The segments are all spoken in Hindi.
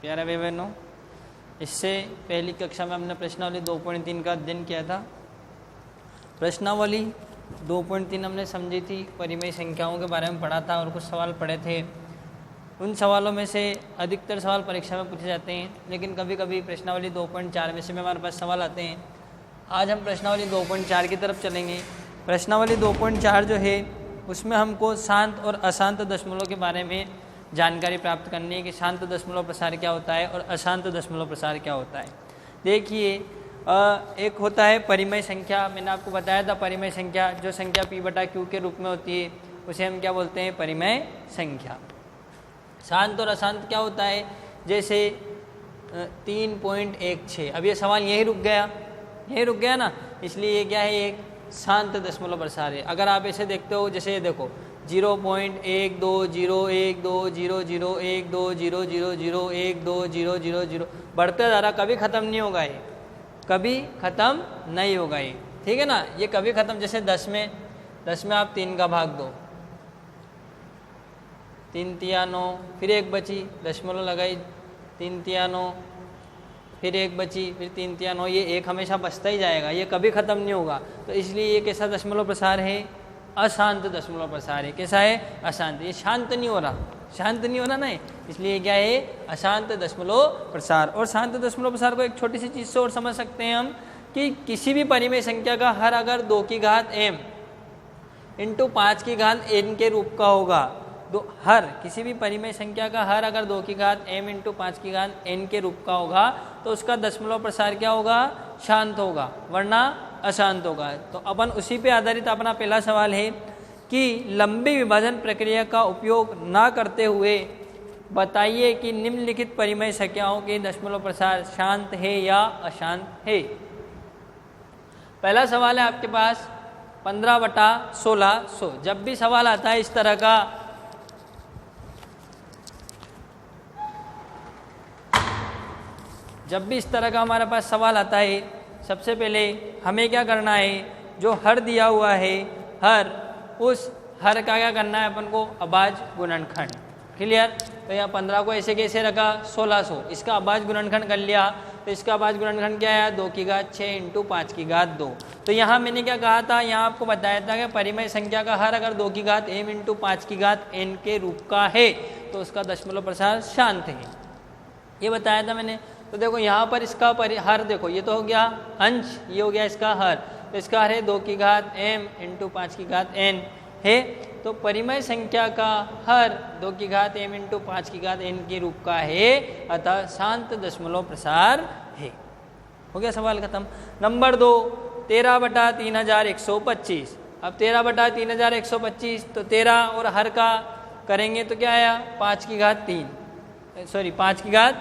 प्यारे भाई बहनों, इससे पहली कक्षा में हमने प्रश्नावली 2.3 का अध्ययन किया था। प्रश्नावली 2.3 हमने समझी थी, परिमेय संख्याओं के बारे में पढ़ा था और कुछ सवाल पढ़े थे। उन सवालों में से अधिकतर सवाल परीक्षा में पूछे जाते हैं, लेकिन कभी कभी प्रश्नावली 2.4 में से भी हमारे पास सवाल आते हैं। आज हम प्रश्नावली 2.4 की तरफ चलेंगे। प्रश्नावली 2.4 जो है उसमें हमको शांत और अशांत दशमलव के बारे में जानकारी प्राप्त करनी है कि शांत दशमलव प्रसार क्या होता है और अशांत दशमलव प्रसार क्या होता है। देखिए, एक होता है परिमेय संख्या। मैंने आपको बताया था परिमेय संख्या, जो संख्या p/q के रूप में होती है उसे हम क्या बोलते हैं, परिमेय संख्या। शांत और अशांत क्या होता है, जैसे 3.16। अब ये सवाल यहीं रुक गया ना, इसलिए ये क्या है, एक शांत दशमलव प्रसार है। अगर आप ऐसे देखते हो, जैसे ये देखो 0.12012001200010001000 बढ़ते जा रहा, कभी ख़त्म नहीं होगा ये, कभी ख़त्म नहीं होगा ये, ठीक है ना। ये कभी ख़त्म, जैसे 10 में आप 3 का भाग दो, 3 तिया 9, फिर 1 बची, दशमलव लगाई, 3 तिया 9, फिर 1 बची, फिर 3 तिया 9, ये 1 हमेशा बचता ही जाएगा, ये कभी ख़त्म नहीं होगा। तो इसलिए ये कैसा दशमलव प्रसार है, अशांत दशमलव प्रसार है। कैसा है, अशांत। ये शांत नहीं हो रहा ना, इसलिए क्या है, अशांत दशमलव प्रसार। और शांत दशमलव प्रसार को एक छोटी सी चीज़ से और समझ सकते हैं हम कि किसी भी परिमेय संख्या का हर अगर 2 की घात m इंटू 5 की घात n के रूप का होगा, किसी भी परिमेय संख्या का हर अगर 2 की घात m इंटू 5 की घात n के रूप का होगा तो उसका दशमलव प्रसार क्या होगा, शांत होगा, वरना अशांत होगा। तो अपन उसी पे आधारित अपना पहला सवाल है कि लंबी विभाजन प्रक्रिया का उपयोग ना करते हुए बताइए कि निम्नलिखित परिमेय संख्याओं के दशमलव प्रसार शांत है या अशांत है। पहला सवाल है आपके पास 15/1600। जब भी सवाल आता है इस तरह का, जब भी इस तरह का हमारे पास सवाल आता है, सबसे पहले हमें क्या करना है, जो हर दिया हुआ है, उस हर का क्या करना है अपन को, अभाज्य गुणनखंड। क्लियर। तो यहाँ 15 को ऐसे कैसे रखा, 1600, इसका अभाज्य गुणनखंड कर लिया। तो इसका अभाज्य गुणनखंड क्या है, 2 की घात 6 इंटू 5 की घात 2। तो यहाँ मैंने क्या कहा था, यहाँ आपको बताया था कि परिमेय संख्या का हर अगर 2 की घात m इंटू 5 की घात n के रूप का है तो उसका दशमलव प्रसार शांत है, ये बताया था मैंने। तो देखो यहाँ पर इसका हर देखो, ये तो हो गया अंश, ये हो गया इसका हर। तो इसका हर है 2 की घात m इंटू 5 की घात n है। तो परिमेय संख्या का हर 2 की घात m इंटू 5 की घात n के रूप का है, अतः शांत दशमलव प्रसार है। हो गया सवाल खत्म। नंबर 2, 13/3125। अब 13/3125, तो 13 और हर का करेंगे तो क्या आया, 5 की घात 3, 5 की घात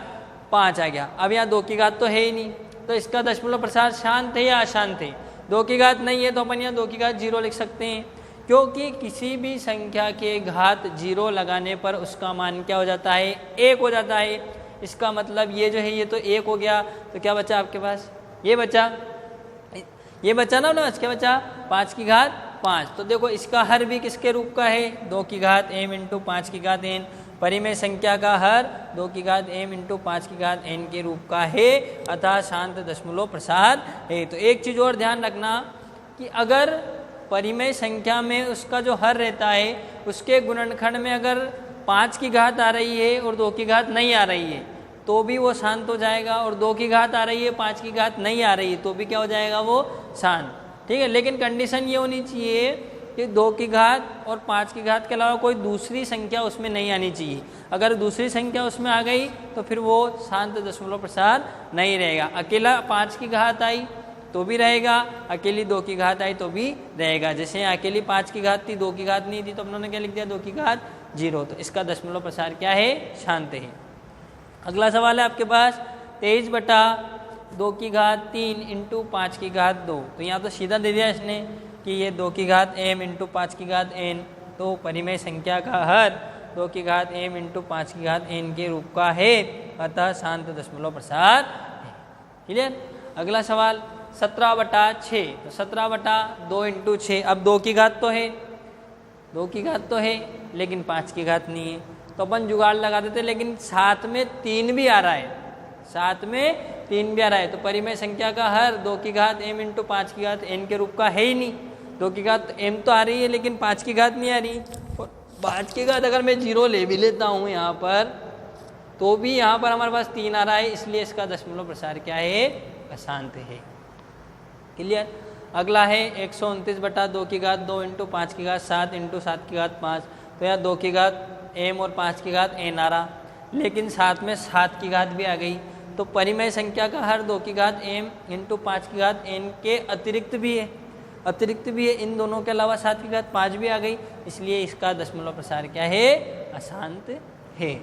5 आ गया। अब यहाँ 2 की घात तो है ही नहीं, तो इसका दशमलव प्रसार शांत है या अशांत है। 2 की घात नहीं है तो अपन यहाँ 2 की घात 0 लिख सकते हैं, क्योंकि किसी भी संख्या के घात 0 लगाने पर उसका मान क्या हो जाता है, 1 हो जाता है। इसका मतलब ये जो है ये तो 1 हो गया, तो क्या बचा आपके पास, ये बचा ना, क्या बचा, 5 की घात 5। तो देखो इसका हर भी किसके रूप का है, 2 की घात m इंटू 5 की घात n। परिमेय संख्या का हर 2 की घात m इंटू 5 की घात n के रूप का है, अतः शांत दशमलव प्रसार है। तो एक चीज़ और ध्यान रखना कि अगर परिमेय संख्या में उसका जो हर रहता है उसके गुणनखंड में अगर 5 की घात आ रही है और 2 की घात नहीं आ रही है तो भी वो शांत हो जाएगा, और 2 की घात आ रही है 5 की घात नहीं आ रही है तो भी क्या हो जाएगा, वो शांत। ठीक है, लेकिन कंडीशन ये होनी चाहिए कि 2 की घात और 5 की घात के अलावा कोई दूसरी संख्या उसमें नहीं आनी चाहिए। अगर दूसरी संख्या उसमें आ गई तो फिर वो शांत दशमलव प्रसार नहीं रहेगा। अकेला 5 की घात आई तो भी रहेगा, अकेली 2 की घात आई तो भी रहेगा। जैसे यहाँ अकेली 5 की घात थी, 2 की घात नहीं थी, तो उन्होंने क्या लिख दिया, 2 की घात 0। तो इसका दशमलव प्रसार क्या है, शांत है। अगला सवाल है आपके पास 23/2 की घात 3 इंटू 5 की घात 2। तो यहाँ तो सीधा दे दिया इसने कि ये 2 की घात m इंटू 5 की घात n। तो परिमेय संख्या का हर 2 की घात m इंटू 5 की घात n के रूप का है, अतः शांत दशमलव प्रसार है। क्लियर। अगला सवाल 17/6। तो 17/2 इंटू 6। अब 2 की घात तो है, 2 की घात तो है, लेकिन 5 की घात नहीं है। तो अपन जुगाड़ लगा देते, लेकिन साथ में 3 भी आ रहा है, साथ में 3 भी आ रहा है, तो परिमेय संख्या का हर 2 की घात m इंटू 5 की घात n के रूप का है ही नहीं। 2 की घात m तो आ रही है लेकिन 5 की घात नहीं आ रही, और 5 की घात अगर मैं 0 ले भी लेता हूँ यहाँ पर, तो भी यहाँ पर हमारे पास 3 आ रहा है, इसलिए इसका दशमलव प्रसार क्या है, अशांत है। क्लियर। अगला है 129/2 की घात 2 इंटू 5 की घात 7 इंटू 7 की घात 5। तो यहाँ 2 की घात m और 5 की घात n आ रहा, लेकिन साथ में 7 की घात भी आ गई, तो परिमेय संख्या का हर 2 की घात m इंटू 5 की घात n के अतिरिक्त भी है, इन दोनों के अलावा 7 की घात 5 भी आ गई, इसलिए इसका दशमलव प्रसार क्या है, अशांत है।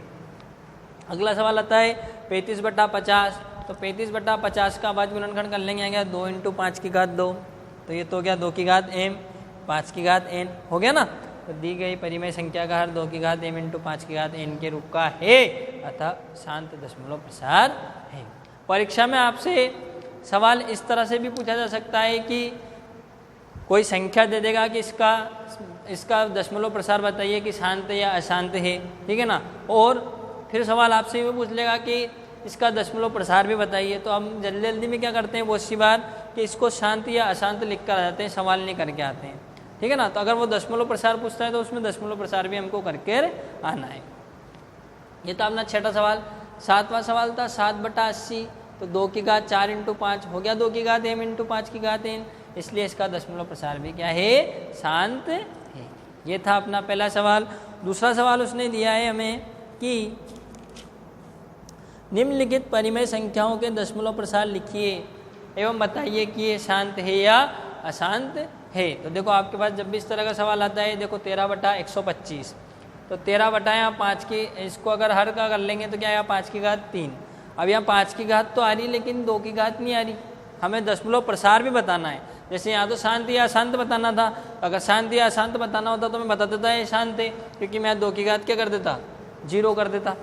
अगला सवाल आता है 35/50। तो 35/50 का अभाज्य गुणनखंड कर लेंगे, आ गया 2 इंटू 5 की घात 2, तो ये तो हो गया 2 की घात m 5 की घात n हो गया ना। तो दी गई परिमेय संख्या का हर 2 की घात m इंटू 5 की घात n के रूप का है, अतः शांत दशमलव प्रसार है। परीक्षा में आपसे सवाल इस तरह से भी पूछा जा सकता है कि कोई संख्या दे देगा कि इसका दशमलव प्रसार बताइए कि शांत या अशांत है, ठीक है ना, और फिर सवाल आपसे ये पूछ लेगा कि इसका दशमलव प्रसार भी बताइए। तो हम जल्दी जल्दी में क्या करते हैं बहुत सी बार कि इसको शांत या अशांत लिख कर आ जाते हैं, सवाल नहीं करके आते हैं, ठीक है ना। तो अगर वो दशमलव प्रसार पूछता है तो उसमें दशमलव प्रसार भी हमको करके आना है। ये था अपना 6ठा सवाल। 7वां सवाल था 7/80। तो 2 की घात 4 इंटू 5 हो गया 2 की घात m इंटू 5 की घात n, इसलिए इसका दशमलव प्रसार भी क्या है, शांत है। ये था अपना पहला सवाल। दूसरा सवाल उसने दिया है हमें कि निम्नलिखित परिमेय संख्याओं के दशमलव प्रसार लिखिए एवं बताइए कि ये शांत है या अशांत है। तो देखो आपके पास जब भी इस तरह का सवाल आता है, देखो 13/125, तो 13 यहाँ 5 की, इसको अगर हर का कर लेंगे तो क्या आया 5 की घात 3। अब यहाँ 5 की घात तो आ रही लेकिन 2 की घात नहीं आ रही, हमें दशमलव प्रसार भी बताना है। जैसे यहाँ तो शांत या अशांत बताना था, अगर शांत या अशांत बताना होता तो मैं बता देता है शांत है, क्योंकि मैं 2 की घात क्या कर देता, 0 कर देता,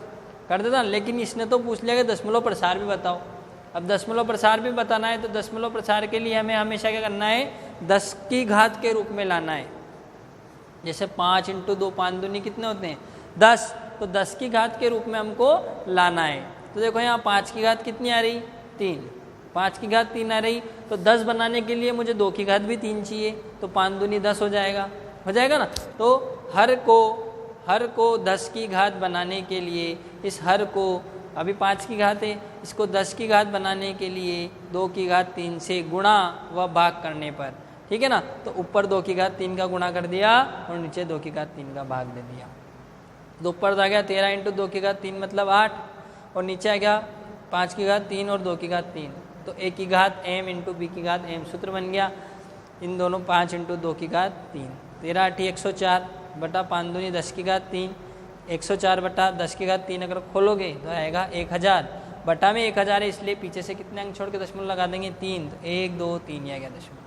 लेकिन इसने तो पूछ लिया कि दशमलव प्रसार भी बताओ। अब दशमलव प्रसार भी बताना है तो दशमलव प्रसार के लिए हमें हमेशा क्या करना है, 10 की घात के रूप में लाना है। जैसे 5 इंटू 2 5 दूनी कितने होते हैं 10, तो 10 की घात के रूप में हमको लाना है। तो देखो यहाँ 5 की घात कितनी आ रही, 3, 5 की घात 3 आ रही, तो 10 बनाने के लिए मुझे 2 की घात भी 3 चाहिए, तो 5 दूनी 10 हो जाएगा ना। तो हर को 10 की घात बनाने के लिए इस हर को, अभी 5 की घात है, इसको 10 की घात बनाने के लिए 2 की घात 3 से गुणा व भाग करने पर, ठीक है ना, तो ऊपर 2 की घात 3 का गुणा कर दिया और नीचे 2 की घात 3 का भाग दे दिया। तो ऊपर आ गया 13 इंटू 2 की घात 3 मतलब 8, और नीचे आ गया 5 की घात 3 और 2 की घात 3, तो a की घात m इंटू b की घात m सूत्र बन गया। इन दोनों 5 इंटू 2 की घात 3, 13 8 104 बटा 5 दूनी 10 की घात 3, 104 बटा 10 की घात 3 अगर खोलोगे तो आएगा 1000, बटा में 1000 है इसलिए पीछे से कितने अंक छोड़ के दशमलव लगा देंगे 3, तो 1 2 3 ये आ गया दशमलव।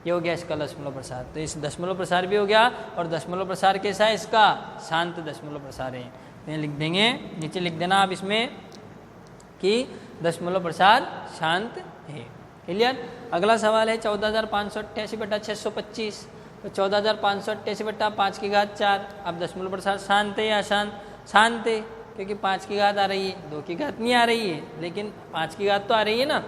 ये हो गया इसका दशमलव प्रसार। तो इस दशमलव प्रसार भी हो गया, और दशमलव प्रसार कैसा है इसका, शांत दशमलव प्रसार है। तो लिख देंगे, नीचे लिख देना आप इसमें कि दशमलव प्रसार शांत है। क्लियर। अगला सवाल है 14,588/625। तो 14,588 बटा 5 की घात 4। अब दशमलव प्रसार शांत है या अशांत, शांत है, क्योंकि 5 की घात आ रही है, 2 की घात नहीं आ रही है, लेकिन 5 की घात तो आ रही है ना।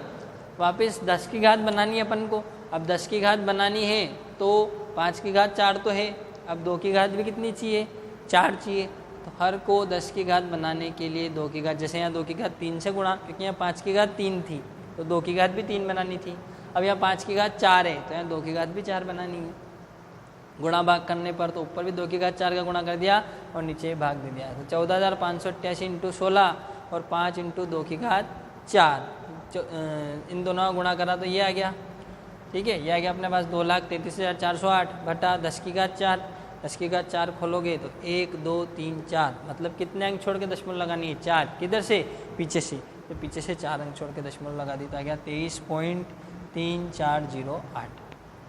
वापस 10 की घात बनानी है अपन को, अब 10 की घात बनानी है तो 5 की घात 4 तो है, अब 2 की घात भी कितनी चाहिए, 4 चाहिए। तो हर को 10 की घात बनाने के लिए 2 की घात, जैसे यहाँ 2 की घात 3 से गुणा, क्योंकि यहाँ 5 की घात 3 थी तो 2 की घात भी 3 बनानी थी। अब यहाँ 5 की घात 4 है तो यहाँ 2 की घात भी 4 बनानी है। गुणा भाग करने पर तो ऊपर भी 2 की घात 4 का गुणा कर दिया और नीचे भाग दे दिया। तो 14,588 इंटू 16 और 5 इंटू 2 की घात 4, इन दोनों का गुणा करा तो ये आ गया, ठीक है। ये आ गया अपने पास 2,33,408 बटा 10 की घात 4। 10 की घात 4 खोलोगे तो 1 2 3 4, मतलब कितने अंक छोड़ के दशमलव लगानी है, 4। किधर से, पीछे से, तो पीछे से 4 अंक छोड़ के दशमलव लगा दी तो आ गया 23.3408।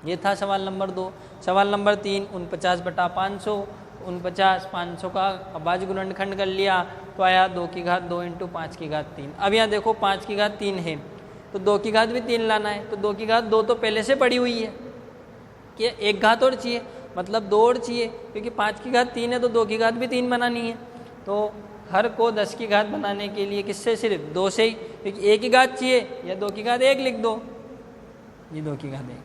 ये था सवाल नंबर 2। सवाल नंबर 3 49 बटा 500। 49 500 का अभाज्य गुणनखंड कर लिया तो आया 2 की घात 2 इंटू 5 की घात 3। अब यहाँ देखो 5 की घात 3 है तो 2 की घात भी 3 लाना है, तो 2 की घात 2 तो पहले से पड़ी हुई है कि एक घात और चाहिए, मतलब 2 और चाहिए, क्योंकि 5 की घात 3 है तो 2 की घात भी 3 बनानी है। तो हर को 10 की घात बनाने के लिए किससे, सिर्फ 2 से ही, क्योंकि 1 की घात चाहिए या 2 की घात 1 लिख दो, ये 2 की घात 1,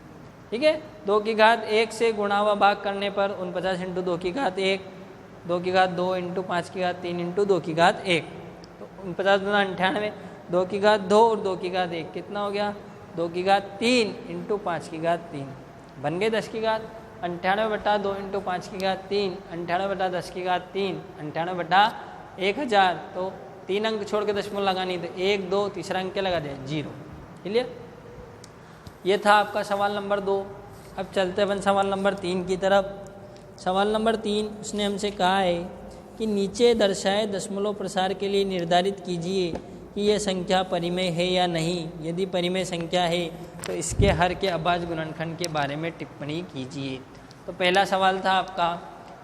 ठीक है। 2 की घात 1 से गुणा व भाग करने पर 49 इंटू 2 की घात 1, 2 की घात 2 इंटू 5 की घात 3 इंटू 2 की घात 1, तो 49 दूना 98, 2 की घात 2 और 2 की घात 1 कितना हो गया, 2 की घात 3 इंटू 5 की घात 3, बन गए 10 की घात। 98/2 इंटू 5 की घात 3, 98/10 की घात 3, 98/1000, तो 3 अंक छोड़ के दशमलव लगानी, तो 1 2 तीसरा अंक क्या लगा दिया, 0। क्लियर। ये था आपका सवाल नंबर 2। अब चलते अपन सवाल नंबर 3 की तरफ। सवाल नंबर 3 उसने हमसे कहा है कि नीचे दर्शाए दशमलव प्रसार के लिए निर्धारित कीजिए कि यह संख्या परिमेय है या नहीं। यदि परिमेय संख्या है तो इसके हर के अभाज्य गुणनखंड के बारे में टिप्पणी कीजिए। तो पहला सवाल था आपका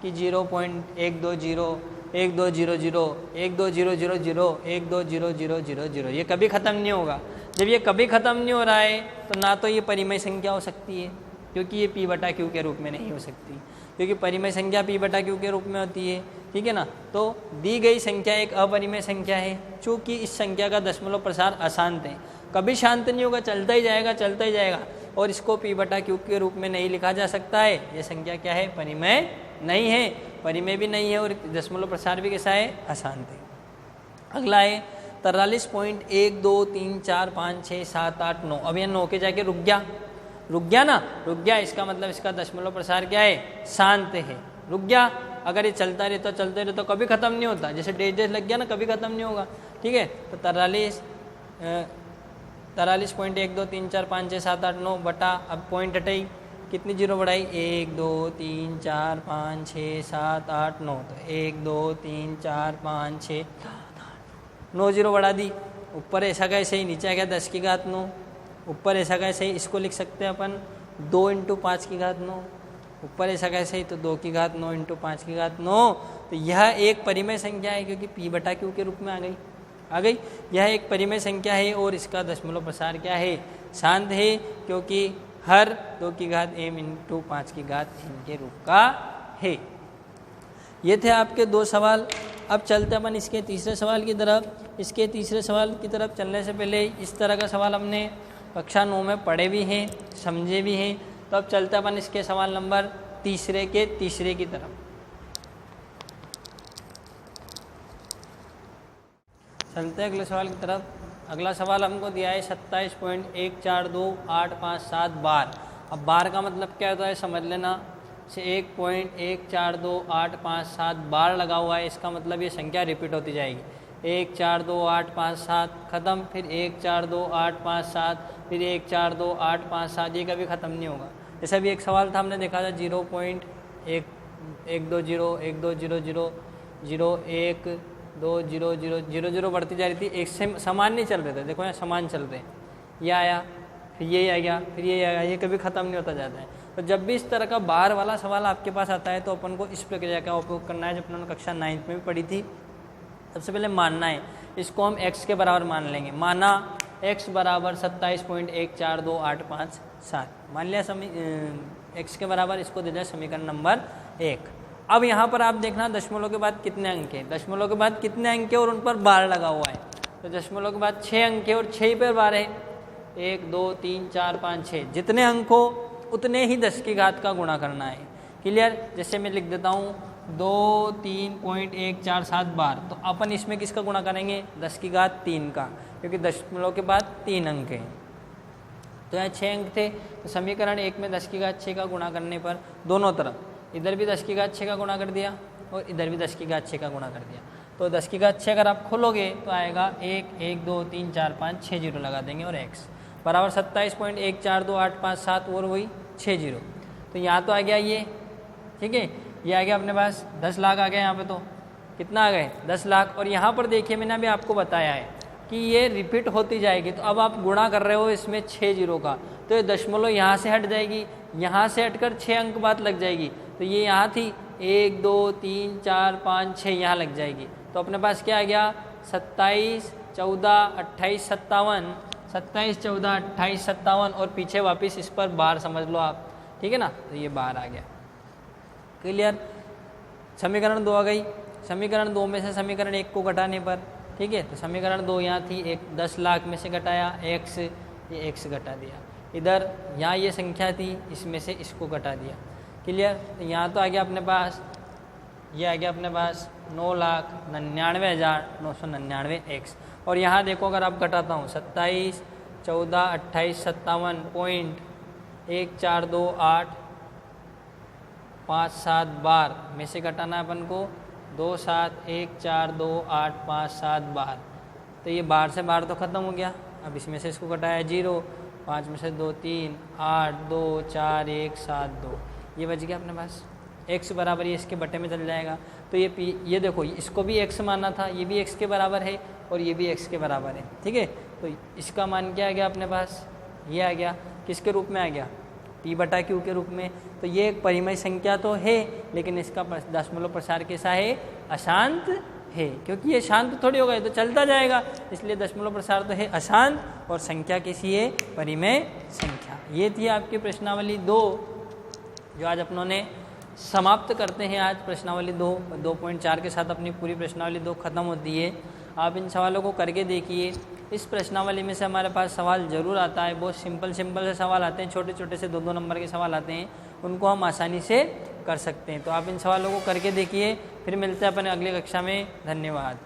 कि 0.120, 1200, 12000, 1200000, ये कभी ख़त्म नहीं होगा। जब ये कभी ख़त्म नहीं हो रहा है तो ना तो ये परिमेय संख्या हो सकती है, क्योंकि ये P/Q के रूप में नहीं हो सकती, क्योंकि परिमेय संख्या P/Q के रूप में होती है, ठीक है ना। तो दी गई संख्या एक अपरिमेय संख्या है, चूँकि इस संख्या का दशमलव प्रसार अशांत है, कभी शांत नहीं होगा, चलता ही जाएगा, चलता ही जाएगा, और इसको P/Q के रूप में नहीं लिखा जा सकता है। यह संख्या क्या है, परिमेय नहीं है, परिमेय भी नहीं है, और दशमलव प्रसार भी कैसा है, अशांत है। अगला है 43.123456789। अब यह 9 के जाके रुक गया ना, रुक गया, इसका मतलब इसका दशमलव प्रसार क्या है, शांत है, रुक गया। अगर ये चलता रहे तो कभी ख़त्म नहीं होता, जैसे डेज लग गया ना, कभी ख़त्म नहीं होगा, ठीक है। तो 43.123456789 बटा, अब पॉइंट हटाई, कितनी जीरो बढ़ाई, 1 2 3 4 5 6 7 8 9, तो 1 2 3 4 5 6 9 जीरो बढ़ा दी। ऊपर ऐसा का ऐसे ही, नीचे आ गया 10 की घात 9, ऊपर ऐसा का ऐसे ही, इसको लिख सकते हैं अपन 2 इंटू 5 की घात 9, ऊपर ऐसा का ऐसे ही, तो 2 की घात 9 इंटू 5 की घात 9। तो यह एक परिमेय संख्या है, क्योंकि P/Q के रूप में आ गई। यह एक परिमेय संख्या है और इसका दशमलव प्रसार क्या है, शांत है, क्योंकि हर 2 की घात m इंटू 5 की घात n के रूप का है। ये थे आपके 2 सवाल। अब चलते अपन इसके तीसरे सवाल की तरफ। इसके तीसरे सवाल की तरफ चलने से पहले इस तरह का सवाल हमने कक्षा 9 में पढ़े भी हैं, समझे भी हैं। तो अब चलते अपन इसके सवाल नंबर तीसरे की तरफ। चलते हैं अगले सवाल की तरफ। अगला सवाल हमको दिया है 27.1428557 बार। अब बार का मतलब क्या होता है समझ लेना। 1.1428557 बार लगा हुआ है, इसका मतलब ये संख्या रिपीट होती जाएगी। 142857 ख़त्म, फिर 142857, फिर 142857, ये कभी ख़त्म नहीं होगा। जैसा भी एक सवाल था हमने देखा था 0.120 बढ़ती जा रही थी, एक से समान नहीं चल रहे थे। देखो यहाँ समान चल रहे हैं, ये आया, फिर ये आ गया, फिर ये आया, ये कभी ख़त्म नहीं होता जाता है। तो जब भी इस तरह का बार वाला सवाल आपके पास आता है तो अपन को इस प्रक्रिया का उपयोग करना है, जो अपने कक्षा 9th में भी पढ़ी थी। सबसे पहले मानना है, इसको हम x के बराबर मान लेंगे। माना x बराबर 27.142857, मान लिया x के बराबर, इसको दे दिया समीकरण नंबर 1। अब यहाँ पर आप देखना दशमलव के बाद कितने अंक हैं, दशमलव के बाद कितने अंक है और उन पर बार लगा हुआ है। तो दशमलव के बाद 6 अंक है और 6 पर बार है। 1 2 3 4 5 6, जितने अंक हो उतने ही 10 की घात का गुणा करना है। क्लियर। जैसे मैं लिख देता हूँ 23.147 बार, तो अपन इसमें किसका गुणा करेंगे, 10 की घात 3 का, क्योंकि दशमलव के बाद 3 अंक हैं। तो यहाँ 6 अंक थे, तो समीकरण 1 में 10 की घात 6 का गुणा करने पर दोनों तरफ, इधर भी 10 की घात 6 का गुणा कर दिया और इधर भी 10 की घात 6 का गुणा कर दिया। तो 10 की घात 6 अगर आप खोलोगे तो आएगा 1 1 2 3 4 5 6 जीरो लगा देंगे और x बराबर 27.1428557 और वही 6 जीरो। तो यहाँ तो आ गया ये, ठीक है, ये आ गया अपने पास 10 लाख आ गया। यहाँ पे तो कितना आ गए, 10 लाख। और यहाँ पर देखिए मैंने अभी आपको बताया है कि ये रिपीट होती जाएगी। तो अब आप गुणा कर रहे हो इसमें 6 जीरो का, तो ये दशमलव यहाँ से हट जाएगी, यहाँ से हटकर 6 अंक बाद लग जाएगी। तो ये यहाँ थी 1 2 3 4 5 6, यहाँ लग जाएगी। तो अपने पास क्या आ गया, 27 14 28 57, 27 14 28 57 और पीछे वापस इस पर बार समझ लो आप, ठीक है ना। तो ये बार आ गया। क्लियर। समीकरण 2 आ गई। समीकरण 2 में से समीकरण 1 को घटाने पर, ठीक है। तो समीकरण 2 यहाँ थी, एक 10 लाख में से घटाया x, ये x घटा दिया। इधर यहाँ ये संख्या थी, इसमें से इसको घटा दिया। क्लियर। तो यहाँ तो आ गया अपने पास, ये आ गया अपने पास 9,99,999 x। और यहाँ देखो अगर आप घटाता हूँ 27, 14, 28, 57.1428572 में से घटाना है अपन को 2714285712। तो ये बार से बार तो ख़त्म हो गया। अब इसमें से इसको घटाया 0, 5 में से 2 3, 8 2 4 1 7 2, ये बच गया अपने पास। x बराबर ये इसके बटे में चल जाएगा। तो ये देखो, इसको भी x माना था, ये भी x के बराबर है और ये भी x के बराबर है, ठीक है। तो इसका मान क्या आ गया अपने पास, ये आ गया, किसके रूप में आ गया, p/q के रूप में। तो ये एक परिमेय संख्या तो है, लेकिन इसका दशमलव प्रसार कैसा है, अशांत है, क्योंकि ये शांत थोड़ी होगा, ये तो चलता जाएगा, इसलिए दशमलव प्रसार तो है अशांत, और संख्या कैसी है, परिमेय संख्या। ये थी आपकी प्रश्नावली 2, जो आज अपनों ने समाप्त करते हैं। आज प्रश्नावली 2.4 के साथ अपनी पूरी प्रश्नावली 2 खत्म होती है। आप इन सवालों को करके देखिए। इस प्रश्नावली में से हमारे पास सवाल ज़रूर आता है, बहुत सिंपल से सवाल आते हैं, छोटे छोटे से 2-2 नंबर के सवाल आते हैं, उनको हम आसानी से कर सकते हैं। तो आप इन सवालों को करके देखिए। फिर मिलते हैं अपने अगली कक्षा में। धन्यवाद।